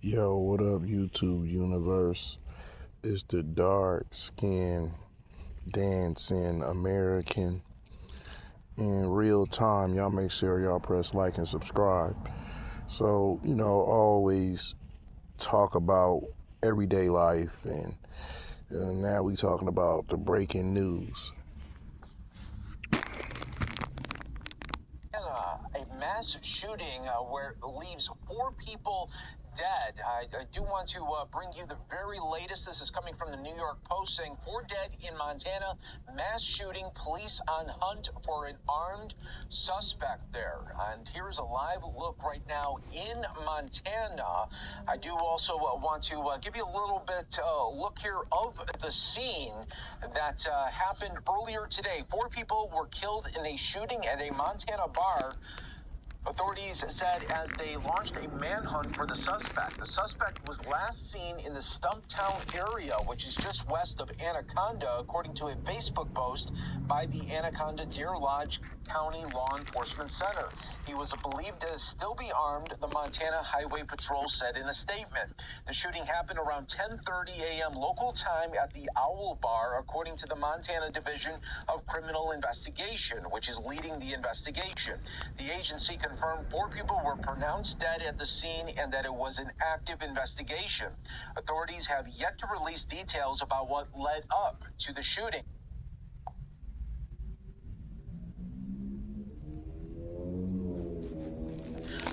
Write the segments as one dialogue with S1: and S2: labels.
S1: Yo, what up, YouTube universe? It's the dark skinned dancing American in real time. Y'all make sure y'all press like and subscribe. So, always talk about everyday life, and now we talking about the breaking news.
S2: A mass shooting where it leaves 4 people dead. I do want to bring you the very latest. This is coming from the New York Post saying 4 dead in Montana. Mass shooting, police on hunt for an armed suspect there. And here's a live look right now in Montana. I do also want to give you a little bit look here of the scene that happened earlier today. 4 people were killed in a shooting at a Montana bar. Authorities said as they launched a manhunt for the suspect. The suspect was last seen in the Stumptown area, which is just west of Anaconda, according to a Facebook post by the Anaconda Deer Lodge County Law Enforcement Center. He was believed to still be armed, the Montana Highway Patrol said in a statement. The shooting happened around 10:30 a.m. local time at the Owl Bar, according to the Montana Division of Criminal Investigation, which is leading the investigation. The agency confirmed 4 people were pronounced dead at the scene and that it was an active investigation. Authorities have yet to release details about what led up to the shooting.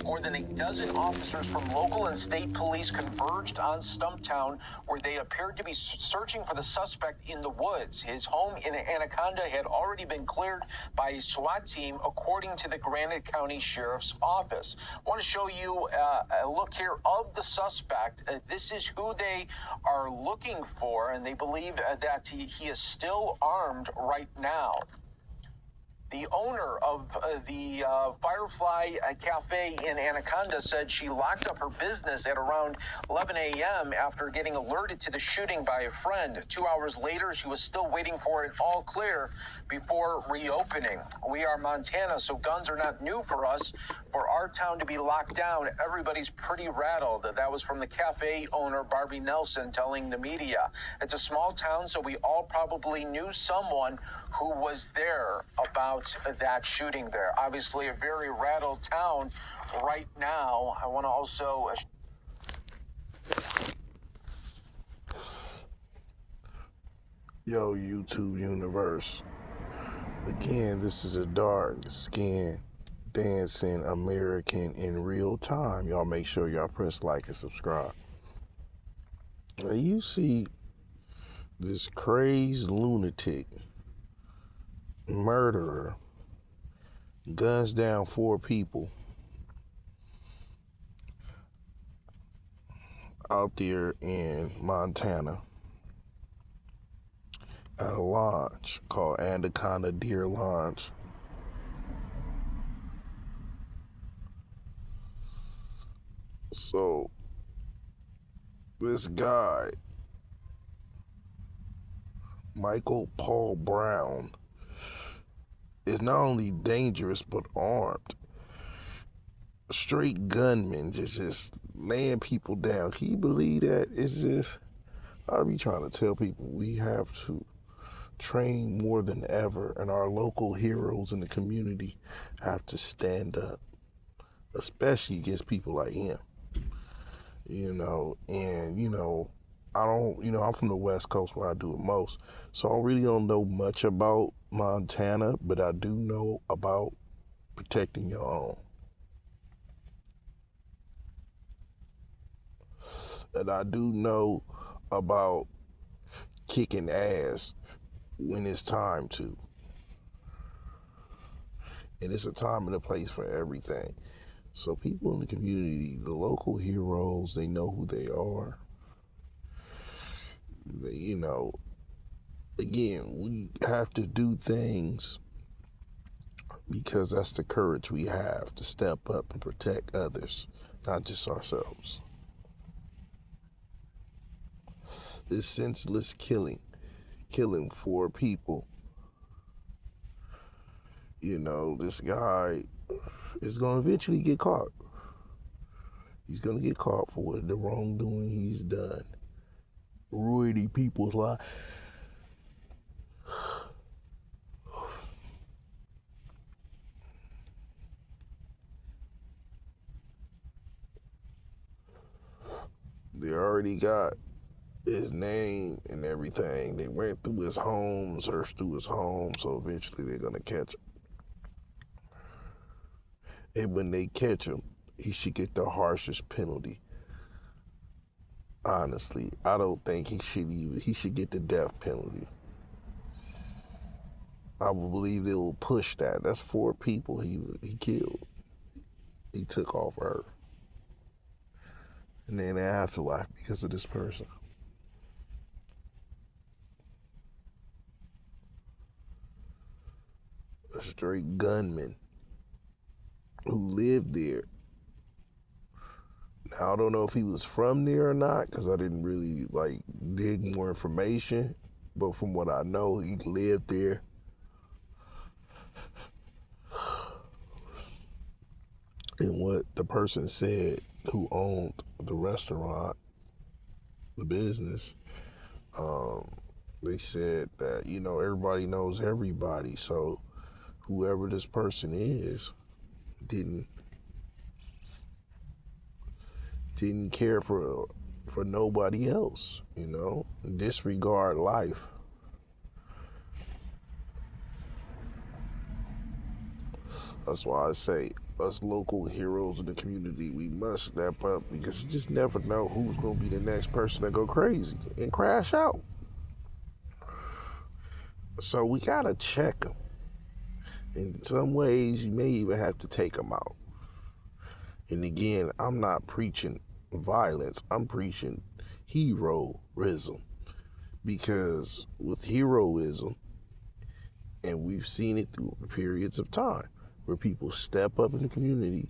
S2: More than a dozen officers from local and state police converged on Stumptown, where they appeared to be searching for the suspect in the woods. His home in Anaconda had already been cleared by a SWAT team, according to the Granite County Sheriff's Office. I want to show you a look here of the suspect. This is who they are looking for, and they believe that he is still armed right now. The owner of the Firefly Cafe in Anaconda said she locked up her business at around 11 a.m. after getting alerted to the shooting by a friend. 2 hours later, she was still waiting for it all clear before reopening. We are Montana, so guns are not new for us. For our town to be locked down, everybody's pretty rattled. That was from the cafe owner, Barbie Nelson, telling the media. It's a small town, so we all probably knew someone who was there about that shooting there. Obviously, a very rattled town right now. I want to also...
S1: Yo, YouTube universe. Again, this is a dark skinned dancing American in real time. Y'all make sure y'all press like and subscribe. Now you see this crazed lunatic murderer guns down 4 people out there in Montana at a lodge called Anaconda Deer Lodge. So this guy, Micheal Paul Brown, is not only dangerous but armed. Straight gunman, just laying people down. Can you believe that? It's just, I be trying to tell people we have to train more than ever, and our local heroes in the community have to stand up, especially against people like him. I don't, I'm from the West Coast where I do it most, so I really don't know much about Montana, but I do know about protecting your own. And I do know about kicking ass when it's time to. And it's a time and a place for everything. So people in the community, the local heroes, they know who they are. Again, we have to do things because that's the courage we have to step up and protect others, not just ourselves. This senseless killing 4 people. This guy is going to eventually get caught. He's gonna get caught for what the wrongdoing he's done, ruining people's lives. They already got his name and everything. They went through his home, searched through his home, so eventually they're gonna catch him. And when they catch him, he should get the harshest penalty. Honestly, I don't think he should get the death penalty. I believe they will push that. That's 4 people he killed. He took off Earth. And then the afterlife because of this person. A straight gunman who lived there. Now, I don't know if he was from there or not because I didn't really dig more information. But from what I know, he lived there. And what the person said who owned the restaurant, the business, they said that, everybody knows everybody. So whoever this person is didn't care for nobody else, disregard life. That's why I say us local heroes in the community, we must step up because you just never know who's going to be the next person to go crazy and crash out. So we got to check them. In some ways, you may even have to take them out. And again, I'm not preaching violence. I'm preaching heroism. Because with heroism, and we've seen it through periods of time, where people step up in the community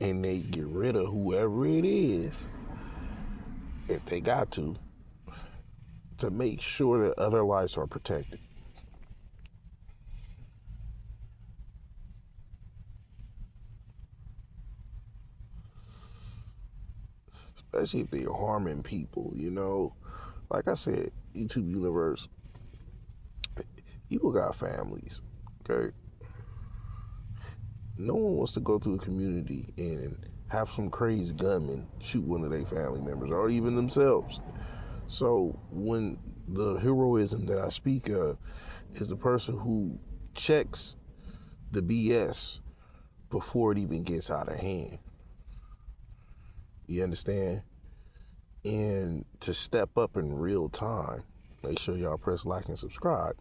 S1: and they get rid of whoever it is, if they got to make sure that other lives are protected. Especially if they're harming people, Like I said, YouTube universe, people got families, okay? No one wants to go through the community and have some crazy gunman shoot one of their family members or even themselves. So when the heroism that I speak of is the person who checks the BS before it even gets out of hand. You understand? And to step up in real time, make sure y'all press like and subscribe.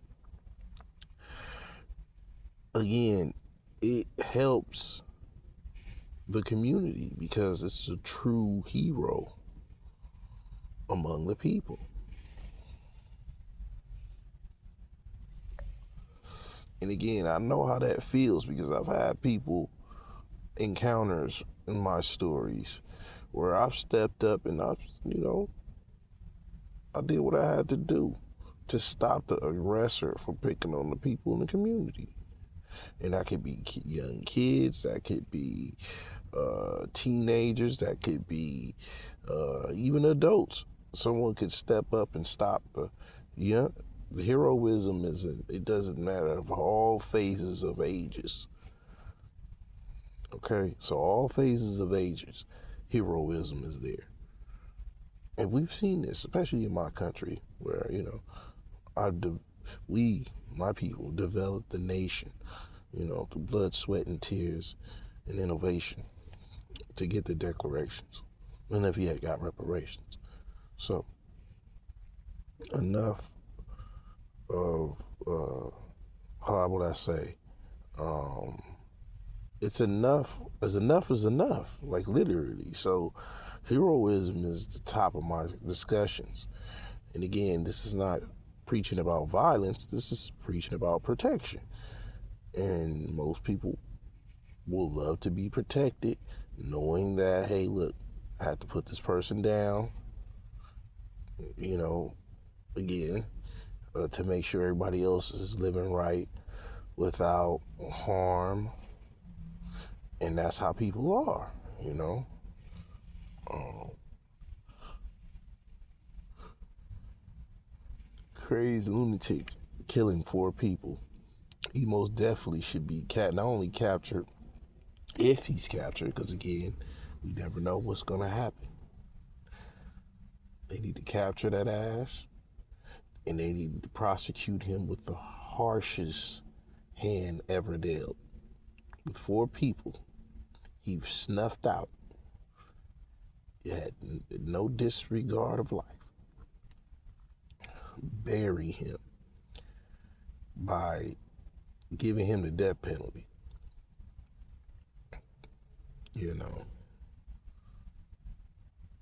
S1: Again, it helps the community because it's a true hero among the people. And again, I know how that feels because I've had encounters in my stories where I've stepped up and I did what I had to do to stop the aggressor from picking on the people in the community. And that could be young kids, that could be teenagers, that could be even adults. Someone could step up and stop the heroism it doesn't matter of all phases of ages. Okay, so all phases of ages, heroism is there. And we've seen this, especially in my country, where, my people, developed the nation, through blood, sweat, and tears and innovation to get the declarations. And if yet got reparations. So, enough of, how would I say, it's enough is enough, like literally. So heroism is the top of my discussions. And again, this is not preaching about violence, this is preaching about protection. And most people will love to be protected, knowing that, hey, look, I have to put this person down, again, to make sure everybody else is living right without harm. And that's how people are, Um, Crazy lunatic killing 4 people. He most definitely should be not only captured, if he's captured, because again, we never know what's gonna happen. They need to capture that ass, and they need to prosecute him with the harshest hand ever dealt. With 4 people, he snuffed out. He had no disregard of life. Bury him by giving him the death penalty. You know,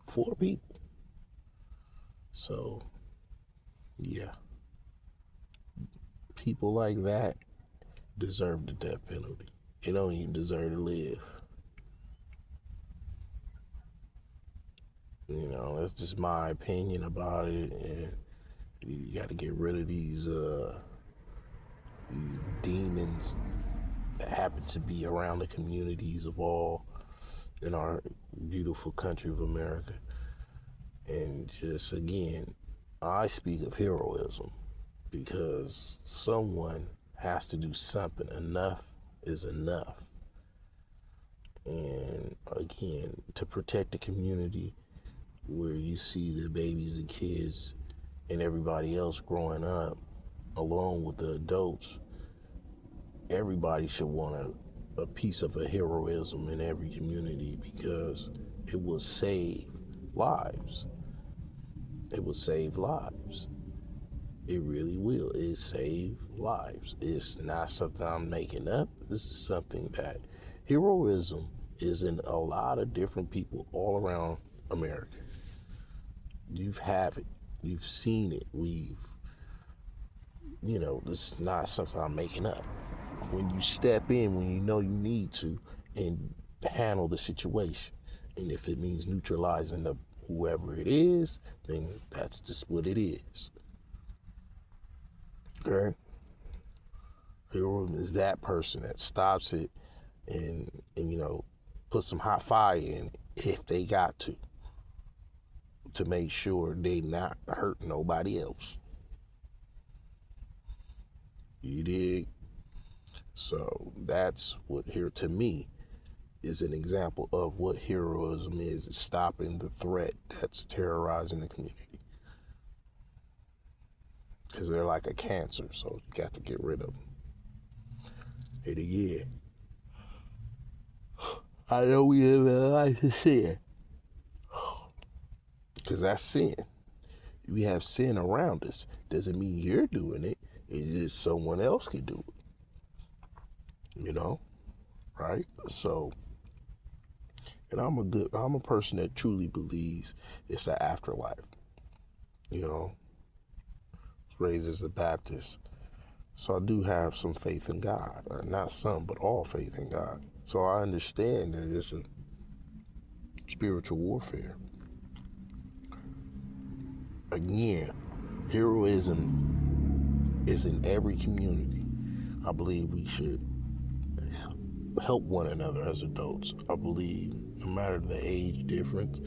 S1: 4 people. So, yeah, people like that deserve the death penalty. They don't even deserve to live. You know, that's just my opinion about it. And you got to get rid of these demons that happen to be around the communities of all in our beautiful country of America. And just again, I speak of heroism because someone has to do something. Enough is enough. And again, to protect the community where you see the babies and kids and everybody else growing up along with the adults, everybody should want a piece of a heroism in every community because it will save lives. It will save lives. It really will. It save lives. It's not something I'm making up. This is something that heroism is in a lot of different people all around America. You've had it. You've seen it. This is not something I'm making up. When you step in, when you know you need to, and handle the situation. And if it means neutralizing whoever it is, then that's just what it is. Okay? Heroism is that person that stops it and put some hot fire in it if they got to make sure they not hurt nobody else. You dig? So that's what here to me is an example of what heroism is stopping the threat that's terrorizing the community. Because they're like a cancer, so you got to get rid of them. And again, I know we have a life of sin. Because that's sin. We have sin around us. Doesn't mean you're doing it. It's just someone else can do it. Right? So, and I'm a person that truly believes it's an afterlife. Raised as a Baptist. So I do have some faith in God. Not some, but all faith in God. So I understand that it's a spiritual warfare. Again, heroism is in every community. I believe we should help one another as adults. I believe no matter the age difference,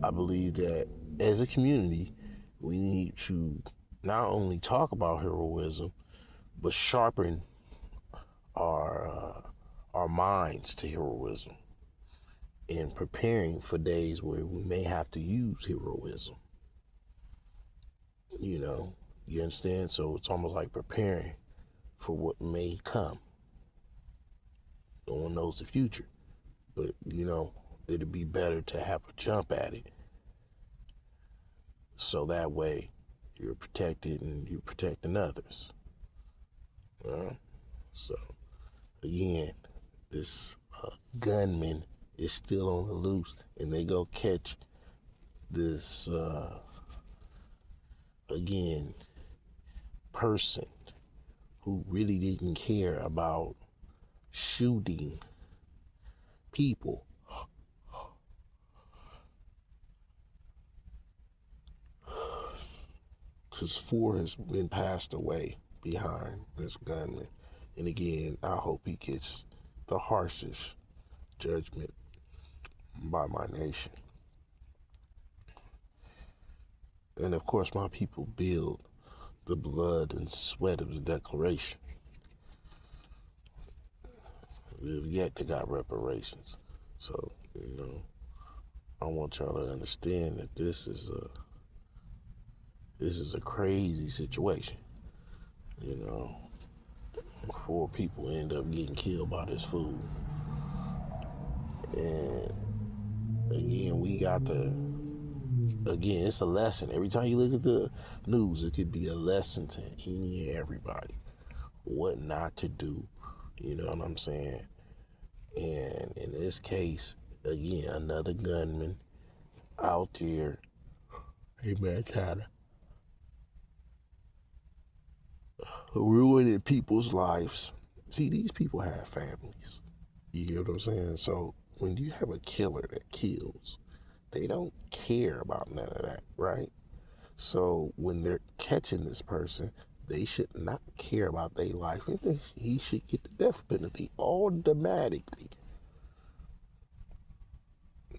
S1: I believe that as a community, we need to not only talk about heroism, but sharpen our minds to heroism and preparing for days where we may have to use heroism. You understand? So it's almost like preparing for what may come. No one knows the future, but it'd be better to have a jump at it. So that way you're protected and you're protecting others. So again, this gunman is still on the loose, and they go catch this person who really didn't care about shooting people. Because 4 has been passed away behind this gunman. And again, I hope he gets the harshest judgment by my nation. And of course, my people build the blood and sweat of the Declaration. We've yet to got reparations. So, I want y'all to understand that this is a crazy situation. 4 people end up getting killed by this food. And again, it's a lesson. Every time you look at the news, it could be a lesson to any and everybody. What not to do. You know what I'm saying? And in this case, again, another gunman out there in Montana ruining people's lives. See, these people have families. You get what I'm saying? So when you have a killer that kills, they don't care about none of that, right? So when they're catching this person, they should not care about their life. He should get the death penalty automatically.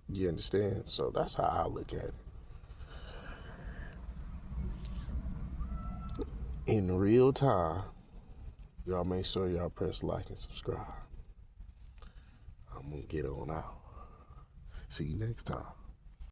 S1: You understand? So that's how I look at it. In real time, y'all make sure y'all press like and subscribe. I'm gonna get on out. See you next time.